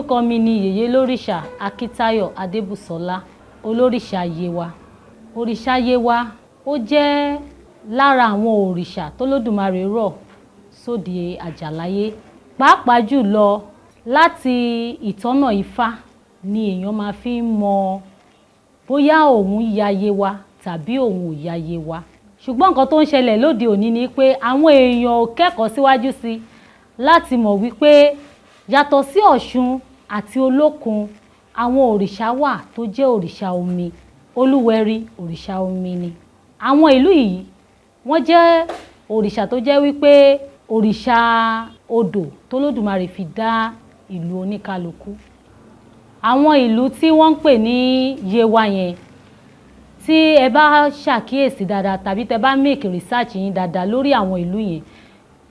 Orúkọ mi ni Yèyé l'Òrìṣà Akítáyọ̀ Adébùsọ́lá, olórìṣà Yewa. Òrìṣà Yewa ó jẹ́ lára àwọn òrìṣà tó lódùmarè rọ̀ sóde àjàláyé. Pàápàá jùlọ láti ìtọ́nà Ifá ni èèyàn máa fi ń mọ bóyá òun ya Yewa tàbí òun ò ya Yewa. Ṣùgbọ́n nǹkan tó ń ṣẹlẹ̀ lóde òní ni pé àwọn èèyàn ò kẹ́kọ̀ọ́ síwájú sí láti mọ̀ wípé yàtọ̀ sí Ọ̀ṣun àti Olókun, àwọn òrìṣà wà tó jẹ́ òrìṣà omi. Olúwẹ̀rí òrìṣà omi ni. Àwọn ìlú yìí wọ́n jẹ́ òrìṣà tó jẹ́ wípé òrìṣà odò tó lódùmarè fi dá ìlú oníkálukú. Àwọn ìlú tí wọ́n ń pè ní Yewa yẹn, tí ẹ bá ṣàkíyèsí dáadáa tàbí tẹ bá make research yín dáadáa lórí àwọn ìlú yẹn,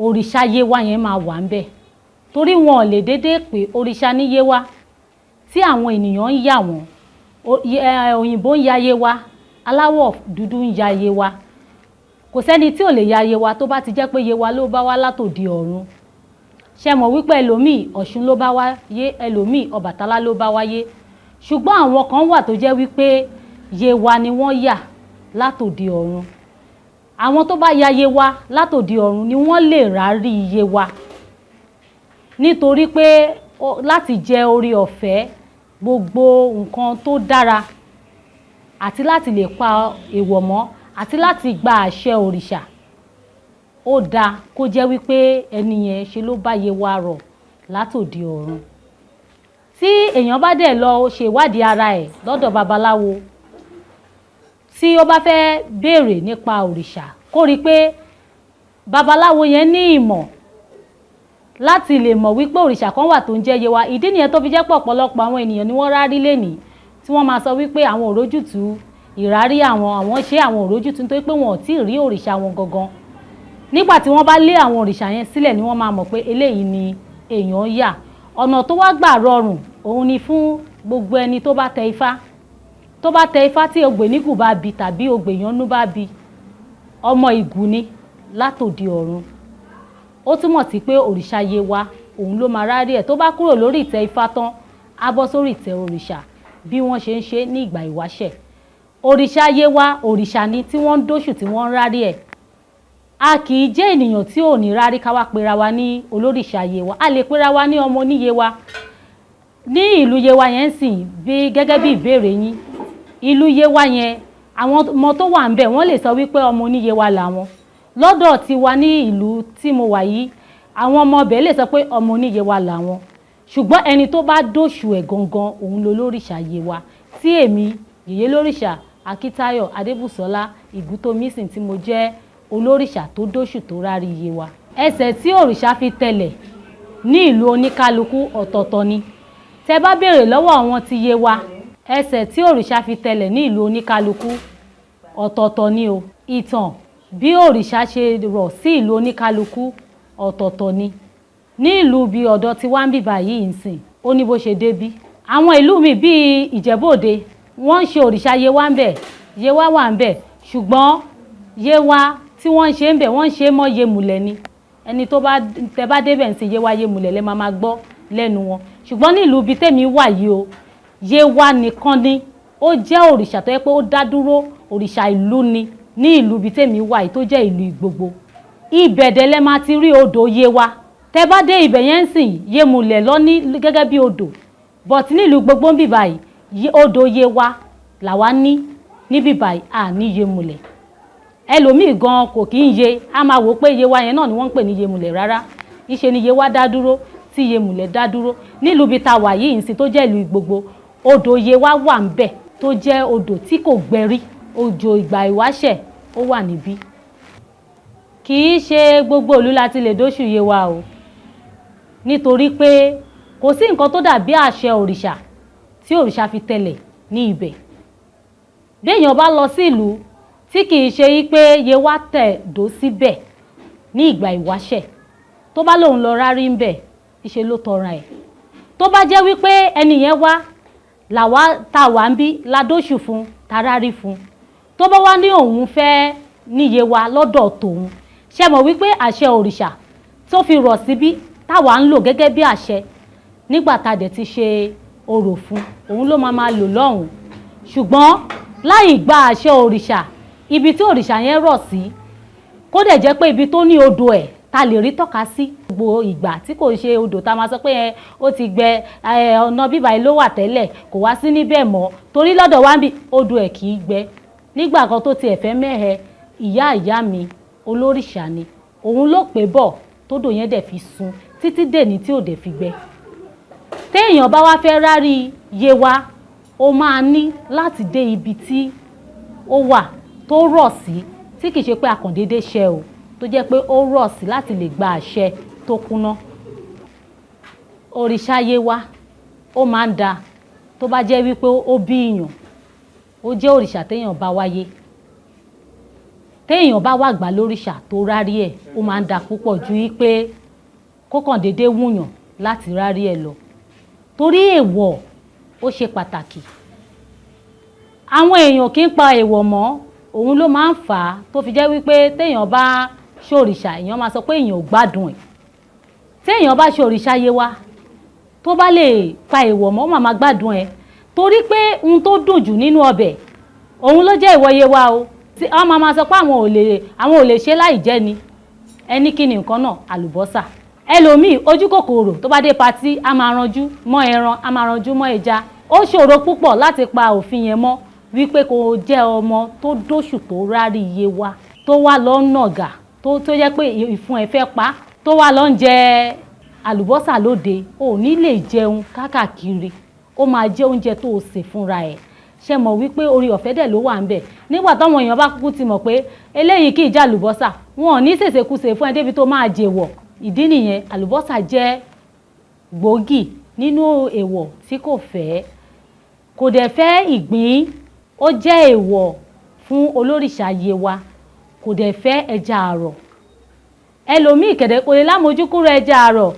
òrìṣà Yewa yẹn máa wà ńbẹ̀. Torí wọn ò lè dédé pé òrìṣà ní Yewa tí àwọn ènìyàn ń yà wọ́n. Òyìnbó ń ya Yewa, aláwọ̀ dúdú ń ya Yewa. Kò sẹ́ni tí ò lè ya Yewa tó bá ti jẹ́ pé Yewa ló bá wá látòdì ọ̀run. Ṣé mọ̀ wípé ẹlòmíì Ọ̀ṣun ló bá wáyé, ẹlòmíì Ọbàtálá ló bá wáyé. Ṣùgbọ́n àwọn kan wà tó jẹ́ wípé Yewa ni wọ́n yà látòdì ọ̀run. Àwọn tó bá ya Yewa látòdì ọ̀run ni wọ́n lè rárí Yewa. Nítorí pé láti jẹ orí ọ̀fẹ́ gbogbo nǹkan tó dára àti láti lè pa èèwọ̀ mọ́ àti láti gba àṣẹ òrìṣà, ó dáa kó jẹ́ wípé ẹni yẹn ṣe ló bá Yewa rọ̀ látòdì ọ̀run. Tí èèyàn bá dẹ̀ lọ ṣe ìwádìí ara ẹ̀ lọ́dọ̀ babaláwo, tí ó bá fẹ́ béèrè nípa òrìṣà, kó rí pé babaláwo yẹn ní ìmọ̀ láti lè mọ̀ wípé òrìṣà kan wà tó ń jẹ́ Yewa. Ìdí nìyẹn tó fi jẹ́ pé ọ̀pọ̀lọpọ̀ àwọn ènìyàn ni wọ́n rárí lénìí tí wọ́n máa sọ wípé àwọn òrójútùú ìrárí àwọn ṣe àwọn òrójútùú nítorí pé wọn ò tí ì rí òrìṣà wọn gangan. Nígbà tí wọ́n bá lé àwọn òrìṣà yẹn sílẹ̀ ni wọ́n máa mọ̀ pé eléyìí ni èèyàn yà. Ọ̀nà tó wá gbà rọrùn òun ni fún gbogbo ẹni tó bá tẹ Ifá. Tó bá tẹ Ifá tí ogbè nígù bá bi tàbí ogbè yánnú bá bi, ọmọ ìgù ni látòdì ọ̀run. Ó túmọ̀ sí pé òrìṣà Yewa òun ló máa rárí ẹ̀. Tó bá kúrò lórí ìtẹ́ Ifá tán, á bọ́ sórí ìtẹ́ òrìṣà bí wọ́n ṣe ń ṣe ní ìgbà ìwáṣẹ̀. Òrìṣà Yewa òrìṣà ni tí wọ́n ń dóṣù tí wọ́n ń rárí ẹ̀. A kì í jẹ́ ènìyàn tí ò ní rárí ká wá pera wa ní olórìṣà Yewa. A lè pera wa ní ọmọ ní Yewa. Ní ìlú Yewa yẹn sìn bí gẹ́gẹ́ bí ìbéèrè yín, ìlú Yewa yẹn àwọn ọmọ tó wà ńbẹ̀ wọ́n lè sọ wípé ọmọ ní Yewa làwọn. Lọ́dọ̀ tiwa ní ìlú tí mo wà yìí, àwọn ọmọ ọbẹ̀ lè sọ pé ọmọ ní Yewa làwọn. Ṣùgbọ́n ẹni tó bá dóṣù ẹ̀ gangan òun ló lórìṣà Yewa. Tí èmi Yèyé l'Òrìṣà Akítáyọ̀ Adébùsọ́lá Ìgútómísìn tí mo jẹ́ olórìṣà tó dóṣù tó rárí Yewa. Ẹsẹ̀ tí òrìṣà fi tẹ̀lẹ̀ ní ìlú oníkálukú ọ̀tọ̀ọ̀tọ̀ ni. Tẹ bá béèrè lọ́wọ́ àwọn ti Yewa, ẹsẹ̀ tí òrìṣà fi tẹ̀lẹ̀ ní ìlú oníkálukú ọ̀tọ̀ọ̀tọ̀ ni o. Ìtàn bí òrìṣà ṣe rọ̀ sí ìlú oníkálukú ọ̀tọ̀ọ̀tọ̀ ni. Ní ìlú bí ọ̀dọ̀ tí wá ń bíbà yìí ń sìn, ó ní bó ṣe débí. Àwọn ìlú mi bí Ìjẹ̀bú-Òde, wọ́n ń ṣe òrìṣà Yewa ń bẹ̀, Yewa wà ń bẹ̀, ṣùgbọ́n Yewa tí wọ́n ń ṣe ń bẹ̀ wọ́n ń ṣe mọ́ Yemùlẹ̀ ni. Ẹni tó bá tẹ bá débẹ̀ ń sìn Yewa Yemùlẹ̀ lẹ́ máa gbọ́ lẹ́nu wọn. Ṣùgbọ́n ní ìlú bí tèmi wà yìí o, Yewa nìkan ni ó jẹ́ òrìṣà tó yẹ pé ó dá dúró, òrìṣà ìlú ni ní ìlú bí tèmi wà yìí tó jẹ́ ìlú Ìgbògbò. Ibẹ̀ dẹ̀ lẹ́ máa ti rí odò Yewa. Tẹ bá dé ibẹ̀ yẹn sìn Yemùlẹ̀ lọ ní gẹ́gẹ́ bí odò, but ní ìlú gbogbo ń bíbà yìí odò Yewa làwa ní bíbà yìí, à ní Yemùlẹ̀. Ẹlòmíì gan kò kí ń ye, a máa wò pé Yewa yẹn náà ni wọ́n ń pè ní Yemùlẹ̀ rárá. Ìṣe ni Yewa dá dúró tí Yemùlẹ̀ dá dúró. Nílùú bí ta wà yìí ń sìn tó jẹ́ ìlú Ìgbògbò, odò Yewa wà ń bẹ̀ tó jẹ́ odò tí kò gbẹ̀rí, òjò ìgbà ìwáṣẹ̀ ó wà níbí. Kì í ṣe gbogbo ìlú láti lè dóṣù Yewa o. Nítorí pé kò sí nǹkan tó dàbí àṣẹ òrìṣà tí òrìṣà fi tẹ̀lẹ̀ ní ibẹ̀. Bí èèyàn bá lọ sí ìlú tí kì í ṣe wípé Yewa tẹ̀dó síbẹ̀ ní ìgbà ìwáṣẹ̀, tó bá lòun lọ rárí ń bẹ̀, ìṣe ló tọra ẹ̀. Tó bá jẹ́ wípé ẹni yẹn wá làwa ta wà ń bí ládóṣù fún tarárí fún, tó bá wá ní òun fẹ́ ní Yewa lọ́dọ̀ tòun, ṣé mọ̀ wípé àṣẹ òrìṣà tó fi rọ̀ síbí táwa ń lò gẹ́gẹ́ bí àṣẹ nígbà tá dẹ̀ ti ṣe orò fún òun ló máa lò lọ́hùn. Ṣùgbọ́n láì gba àṣẹ òrìṣà ibi tí òrìṣà yẹn rọ̀ sí kó dẹ̀ jẹ́ pé ibi tó ní odò ẹ̀ ta lè rí tọ́ka sí gbogbo ìgbà tí kò ṣe odò tá máa sọ pé ó ti gbẹ ọ̀nà bíbá yìí ló wà tẹ́lẹ̀ kò wá sí níbẹ̀ mọ́ torí lọ́dọ̀ wa ń bí odò ẹ̀ kì í gbẹ. Nígbà kan tó tiẹ̀ fẹ́ mẹ́hẹ ìyá mi olórìṣà ni òun ló pè bọ̀ tódò yẹn dẹ̀ fi sun títí dèní tí ò dẹ̀ fi gbẹ. Téèyàn bá wá fẹ́ rárí Yewa ó máa ní láti dé ibi tí ó wà tó rọ̀ sí tí kìí ṣe pé akàndédé ṣe o tó jẹ́ pé ó rọ̀ sí láti lè gba àṣẹ tó kúnná. Òrìṣà Yewa ó máa ń da tó bá jẹ́ wípé ó bí èèyàn ó jẹ́ òrìṣà téèyàn bá wáyé téèyàn bá wà gbà lóríṣà tó rárí ẹ̀ ó máa ń da púpọ̀ ju wípé kókàndédé wúyàn láti rárí ẹ̀ lọ torí èèwọ̀ ó ṣe pàtàkì. Àwọn èèyàn kì í pa èèwọ̀ mọ́ òun ló máa ń fà á tó fi jẹ́ wípé téèyàn bá ṣòrìṣà èèyàn máa sọ pé èèyàn ò gbádùn ẹ̀. Téèyàn bá ṣòrìṣà Yewa tó bá lè pa èèwọ̀ mọ́ ó máa gbádùn ẹ̀ torí pé ohun tó dùn jù nínú ọbẹ̀ òun ló jẹ́ ìwọ Yewa o. Wọ́n máa sọ pé àwọn ò lè ṣe láì jẹ ni ẹni kí ni nǹkan náà àlùbọ́sà. Ẹlòmíì ojú kòkòrò tó bá dé patí a máa ranjú mọ́ ẹran a máa ranjú mọ́ ẹja. Ó ṣòro púpọ̀ láti pa òfin yẹn mọ́ wípé kò jẹ́ ọmọ tó dóṣù tó rárí Yewa tó wá lọ nàgà tó jẹ́ pé ìfun ẹ̀ fẹ́ pa tó wá lọ ń jẹ àlùbọ́sà lóde ò ní lè jẹun kákàkiri ó máa jẹ oúnjẹ tó o sè fúnra ẹ̀. Ṣé mọ̀ wípé orí ọ̀fẹ́ dẹ̀ ló wà ń bẹ̀ nígbà táwọn èèyàn bá kúkú ti mọ̀ pé eléyìí kì í jẹ àlùbọ́sà wọn ò ní ṣèṣekúṣe fún ẹ débi tó máa jẹ̀wọ̀. Ìdí nìyẹn àlùbọ́sà jẹ́ gbòógì nínú èèwọ̀ tí kò fẹ́ kò dẹ̀ fẹ́ ìgbín ó jẹ́ èèwọ̀ fún olórìṣà Yewa kò dẹ̀ fẹ́ ẹja àrọ̀. Ẹlòmíì kẹ̀dẹ̀ kò lè lámojúkúrò ẹja àrọ̀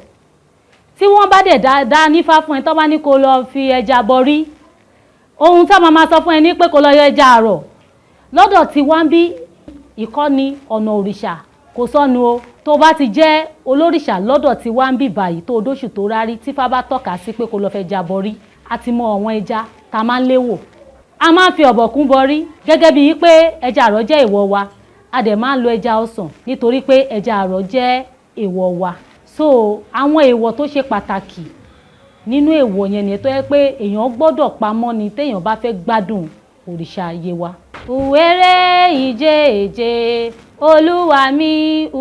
tí wọ́n bá dẹ̀ dá nífá fún ẹ tó bá ní kó lọ fi ẹja bọrí ohun tá máa sọ fún ẹ ní pé kó lọ yọ ẹja àrọ̀. Lọ́dọ̀ tí wọ́n bí ìkọ́ni ọ̀nà òrìṣà kò sọnù o tó bá ti jẹ́ olórìṣà lọ́dọ̀ tí wọ́n bí báyìí tó dóṣù tó rárí tífá bá tọ́ka sí pé kó lọ fẹ́ ẹja bọrí a ti mọ àwọn ẹja tá máa ń léwò. A máa ń fi ọ̀bọ̀kún bọrí gẹ́gẹ́ bíi pé ẹja àrọ̀ jẹ́ èèwọ̀ wa a dẹ̀ máa ń lo ẹja ọsàn nítorí pé ẹja àrọ̀ jẹ́ èèwọ̀ wa. So àwọn èèwọ̀ tó ṣe pàtàkì nínú èèwọ̀ yẹn ni tó yẹ pé èèyàn gbọ́dọ̀ pamọ́ ni téèyàn bá fẹ́ gbádùn òrìṣà Yewa. Ùwéré ìje èje olúwa mi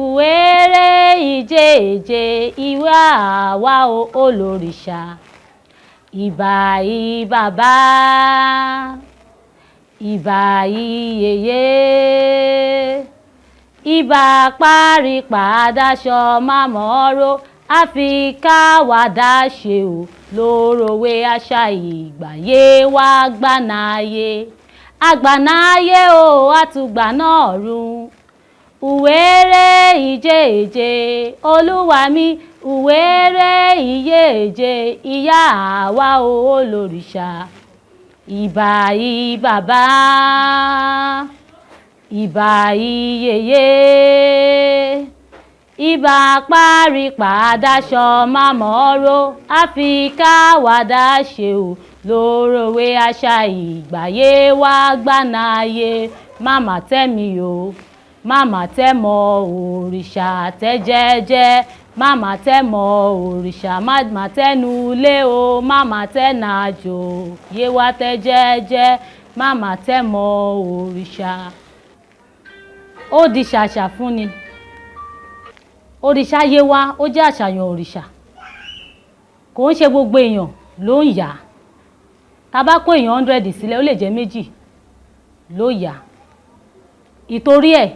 ùwéré ìje èje ìwà àwa olórìṣà ìbà ìbàbá ìbà ìyèyé ìbà parípadáṣọ mámọ́ró àfi káwàdá ṣe ò lóròwé àṣà ìgbàyé wá gbanáyé àgbànáyé o àtùgbà náà run ùwéré ìje èje olúwa mi ùwéré ìyè èje ìyá àwa olórìṣà ìbà ìbàbá ìbà ìyèyé ìbà parípadáṣọ mámọ́ró àfi káwàdá ṣe ò lóròwé àṣà ìgbàyé wá gbanáyé máma tẹ́mi o máma tẹ́mọ òrìṣà tẹ́jẹ́jẹ́ máma tẹ́mọ òrìṣà máma tẹ́nu lé o máma tẹ́nàjò Yewa tẹ́jẹ́jẹ́ máma tẹ́mọ òrìṣà. Ó di ṣàṣà fún ni. Òrìṣà Yewa ó jẹ́ àṣàyàn òrìṣà kò ń ṣe gbogbo èèyàn ló ń yà á. Tá bá kó èèyàn 100 sílẹ̀ ó lè jẹ́ 2 ló yà á. Ìtorí ẹ̀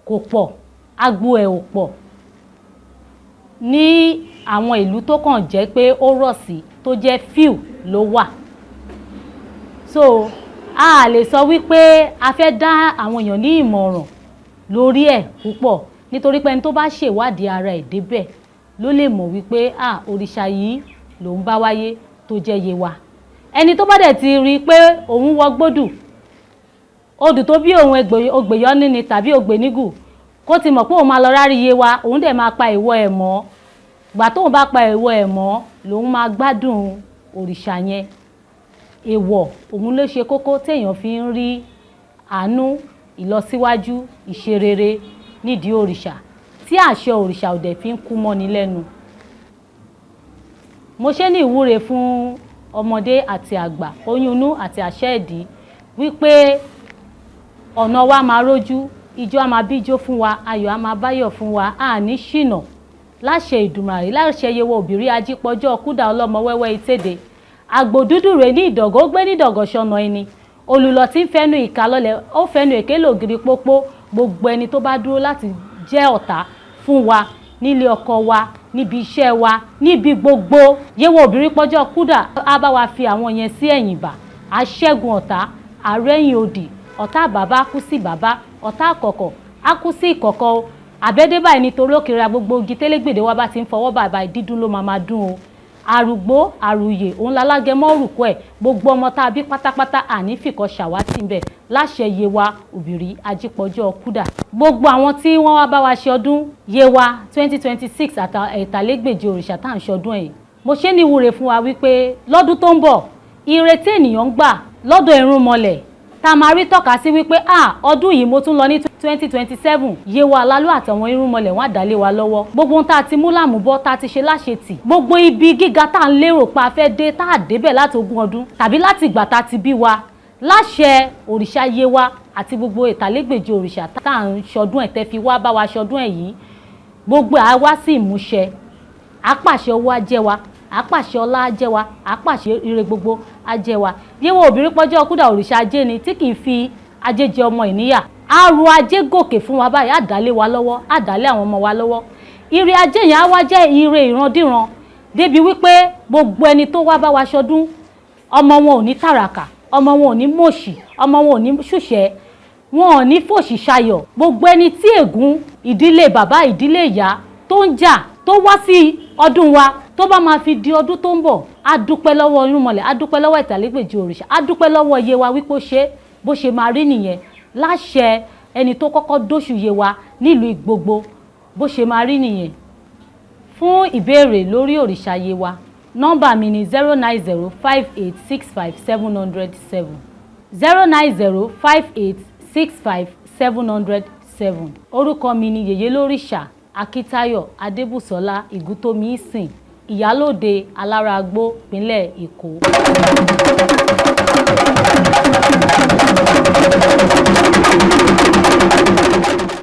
kò pọ̀ agbo ẹ̀ ò pọ̀ ní àwọn ìlú tó kàn jẹ́ pé ó rọ̀ sí tó jẹ́ few ló wà. So a lè sọ wípé a fẹ́ dá àwọn èèyàn ní ìmọ̀ràn lórí ẹ̀ púpọ̀ nítorí pé ẹni tó bá ṣèwádìí ara ẹ̀ débẹ̀ ló lè mọ̀ wípé òrìṣà yìí ló ń bá wáyé tó jẹ́ Yewa. Ẹni tó bá dẹ̀ ti rí pé òun wọ gbódù odù tó bí òun ògbèyọ́ní ni tàbí ògbènígù kó ti mọ̀ pé òun máa lọ rárí Yewa òun dẹ̀ máa pa ìwọ ẹ̀ mọ́ ìgbà tóun bá pa èèwọ̀ ẹ̀ mọ́ lòun máa gbádùn òrìṣà yẹn. Èèwọ̀ òun ló ṣe kókó téèyàn fi ń rí àánú, ìlọsíwájú, ìṣerere nídìí òrìṣà tí àṣẹ òrìṣà ò dẹ̀ fi ń kú mọ́ni lẹ́nu. Mo ṣe ní ìwúre fún ọmọdé àti àgbà, oyún inú àti àṣẹ ìdí wípé ọ̀nà wa máa rójú, ijó a máa bíjó fún wa, ayọ̀ a máa báyọ̀ fún wa, a ní ṣìnà láṣẹ Ìdùmarè, láṣẹ Yewa òbírí ajípọ̀jọ́ kúdà ọlọ́mọ wẹ́wẹ́ ìtẹ́dẹ̀. Àgbò dúdú rẹ̀ ní ìdọ̀gọ́, ó gbé ní ìdọ̀gọ́ ṣọ̀nà ẹni. Olùlọ tí ń fẹ́nu ìka lọ́lẹ̀, ó fẹ́nu èké lògiri pópó. Gbogbo ẹni tó bá dúró láti jẹ́ ọ̀tá fún wa nílé ọkọ wa, níbi iṣẹ́ wa, níbi gbogbo, Yewa òbírí pọ́jọ́ kúdà á bá wa fi àwọn yẹn sí ẹ̀yìn bà. Aṣẹ́gun ọ̀tá, àrẹ́yìn òdì, ọ̀tá bàbá kú sí bàbá, ọ̀tá àkọ́kọ́ á kú sí ìkọ̀kọ̀ o. Àbẹ́dé báyìí nítorí òkèrè gbogbo igi télégbèdé wa bá ti ń fọwọ́ bàbá dídùn ló máa dún o. Àrùgbó àrùyè òun lálágẹmọ́ òrùkọ ẹ̀, gbogbo ọmọ tá a bí pátápátá àní fìkọ́ ṣàwátì ń bẹ̀ láṣẹ Yewa òbírí ajípọ̀jọ́ kúdà. Gbogbo àwọn tí wọ́n wá bá wa ṣe ọdún Yewa 2026 ẹ̀tàlégbèje òrìṣà tá à ń ṣọdún ẹ̀. Mo ṣe ní ìwúre fún wa wípé lọ́dún tó ń bọ̀ ìrètí ènìyàn ń gbà lọ́dọ̀ ìrúnmọlẹ̀ tá a máa rí tọ́ka sí wípé ọdún yìí mo tún lọ ní 2027 Yewa alálù àtàwọn irúnmọlẹ̀ wọn àdálé wa lọ́wọ́. Gbogbo ohun tá a ti mú lámùbọ́ tá a ti ṣe láṣetì, gbogbo ibi gíga tá a ń lérò pa fẹ́ dé tá a débẹ̀ láti ogún ọdún tàbí láti ìgbà tá a ti bí wa láṣẹ òrìṣà Yewa àti gbogbo ẹ̀tàlégbèje òrìṣà tá à ń ṣọdún ẹ̀ tẹ́ fi wá bá wa ṣọdún ẹ̀ yìí, gbogbo àwa sí ìmúṣẹ. Àpàṣẹ owó á jẹ́ wa, àpàṣẹ ọlá á jẹ́ wa, àpàṣẹ ire gbogbo á jẹ́ wa. Yewa òbírí pọ́jọ́ kúdà òrìṣà ajé ni tí kì í fi ajé jẹ ọmọ ìníyà. Àrù ajé gòkè fún wa báyìí, àdálé wa lọ́wọ́, àdálé àwọn ọmọ wa lọ́wọ́. Ire ajé yẹn á wá jẹ́ ire ìrandíran débi wípé gbogbo ẹni tó wá bá wa ṣọdún ọmọ wọn ò ní tàràkà, ọmọ wọn ò ní mòṣì, ọmọ wọn ò ní ṣùṣẹ́, wọn ò ní fòṣì ṣayọ̀. Gbogbo ẹni tí ègún ìdílé bàbá ìdílé ìyá tó ń jà tó wá sí ọdún wa tó bá máa fi di ọdún tó ń bọ̀, á dúpẹ́ lọ́wọ́ irúnmọlẹ̀, á dúpẹ́ lọ́wọ́ ẹ̀tàlégbèje òrìṣà, á dúpẹ́ lọ́wọ́ Yewa wípé ó ṣe bó ṣe máa rí nìyẹn láṣẹ ẹni tó kọ́kọ́ dóṣù Yewa nílùú gbogbo, bó ṣe máa rí nìyẹn. Fún ìbéèrè lórí òrìṣà Yewa, nọ́mbà mi ni 09058657007 09058657007. Orúkọ mi ni Yèyé lóríṣà Akítáyọ̀ Adébùsọ́lá Ìgútómi ìsìn, ìyálóde Alárágbó, ìpínlẹ̀ Èkó.